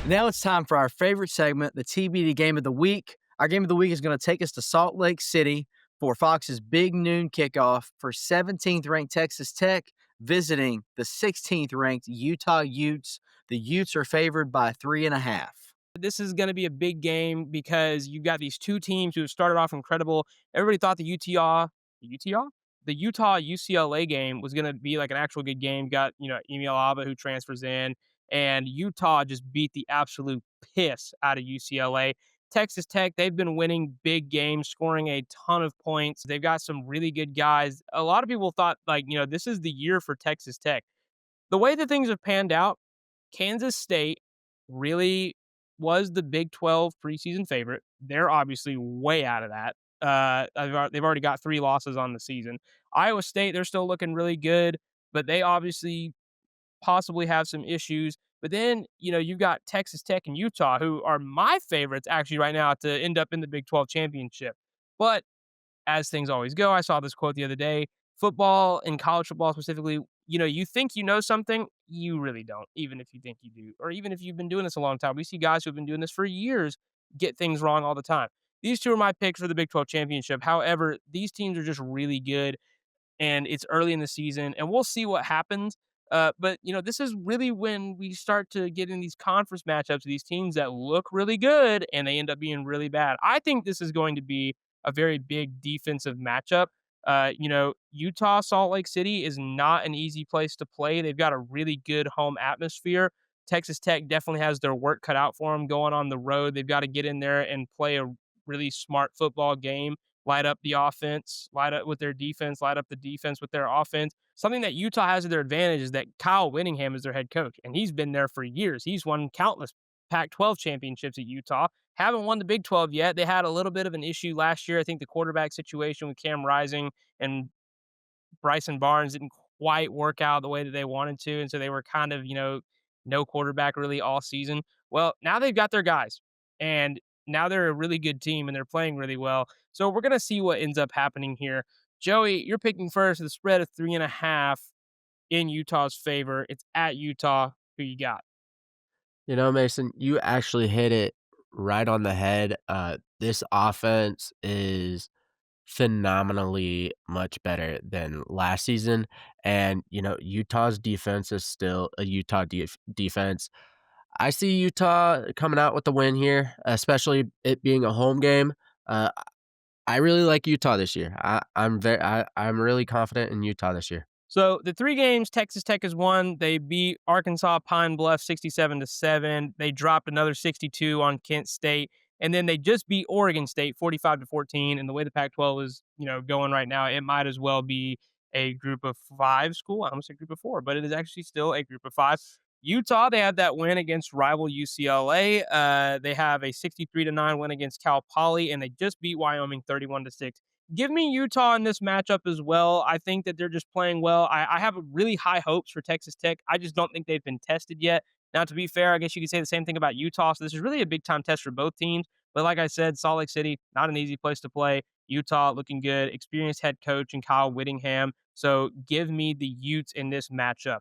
Now it's time for our favorite segment, the TBD Game of the Week. Our Game of the Week is going to take us to Salt Lake City for Fox's big noon kickoff for 17th ranked Texas Tech visiting the 16th ranked Utah Utes. The Utes are favored by 3.5. This is going to be a big game because you've got these two teams who have started off incredible. Everybody thought the Utah UCLA game was going to be like an actual good game. Got, Emil Abba who transfers in, and Utah just beat the absolute piss out of UCLA. Texas Tech, they've been winning big games, scoring a ton of points. They've got some really good guys. A lot of people thought, this is the year for Texas Tech. The way that things have panned out, Kansas State really was the Big 12 preseason favorite. They're obviously way out of that. They've already got 3 losses on the season. Iowa State, they're still looking really good, but they obviously possibly have some issues. But then, you've got Texas Tech and Utah, who are my favorites actually right now to end up in the Big 12 championship. But as things always go, I saw this quote the other day. Football and college football specifically, you think you know something, you really don't, even if you think you do, or even if you've been doing this a long time. We see guys who have been doing this for years get things wrong all the time. These two are my picks for the Big 12 championship. However, these teams are just really good and it's early in the season, and we'll see what happens. But this is really when we start to get in these conference matchups, these teams that look really good and they end up being really bad. I think this is going to be a very big defensive matchup. Utah, Salt Lake City is not an easy place to play. They've got a really good home atmosphere. Texas Tech definitely has their work cut out for them going on the road. They've got to get in there and play a really smart football game, light up the offense, light up with their defense, light up the defense with their offense. Something that Utah has to their advantage is that Kyle Whittingham is their head coach, and he's been there for years. He's won countless Pac 12 championships at Utah. Haven't won the Big 12 yet. They had a little bit of an issue last year. I think the quarterback situation with Cam Rising and Bryson Barnes didn't quite work out the way that they wanted to. And so they were kind of, no quarterback really all season. Well, now they've got their guys, and now they're a really good team and they're playing really well. So we're going to see what ends up happening here. Joey, you're picking first the spread of 3.5 in Utah's favor. It's at Utah. Who you got? Mason, you actually hit it right on the head. This offense is phenomenally much better than last season. And, Utah's defense is still a Utah defense. I see Utah coming out with the win here, especially it being a home game. Uh, I really like Utah this year. I'm really confident in Utah this year. So the 3 games Texas Tech has won, they beat Arkansas Pine Bluff 67-7. They dropped another 62 on Kent State, and then they just beat Oregon State 45-14. And the way the Pac-12 is, going right now, it might as well be a group of 5 school. I almost said group of 4, but it is actually still a group of 5. Utah, they had that win against rival UCLA. They have a 63-9 win against Cal Poly, and they just beat Wyoming 31-6. Give me Utah in this matchup as well. I think that they're just playing well. I have really high hopes for Texas Tech. I just don't think they've been tested yet. Now, to be fair, I guess you could say the same thing about Utah. So this is really a big time test for both teams. But like I said, Salt Lake City, not an easy place to play. Utah looking good, experienced head coach and Kyle Whittingham. So give me the Utes in this matchup.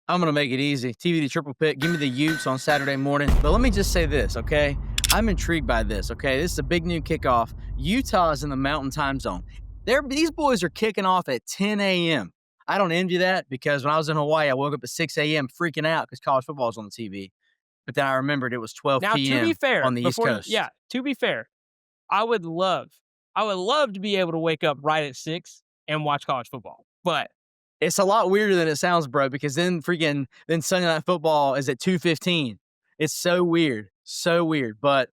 I'm going to make it easy. TBD triple pick. Give me the Utes on Saturday morning. But let me just say this, okay? I'm intrigued by this, okay? This is a big new kickoff. Utah is in the mountain time zone. These boys are kicking off at 10 a.m. I don't envy that because when I was in Hawaii, I woke up at 6 a.m. freaking out because college football was on the TV. But then I remembered it was 12 Now, to be p.m. fair, on the East Coast. to be fair, I would love to be able to wake up right at 6 and watch college football. But it's a lot weirder than it sounds, bro, because then Sunday Night Football is at 2:15. It's so weird. So weird. But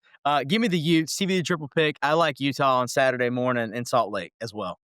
give me the Utes, TV the triple pick. I like Utah on Saturday morning in Salt Lake as well.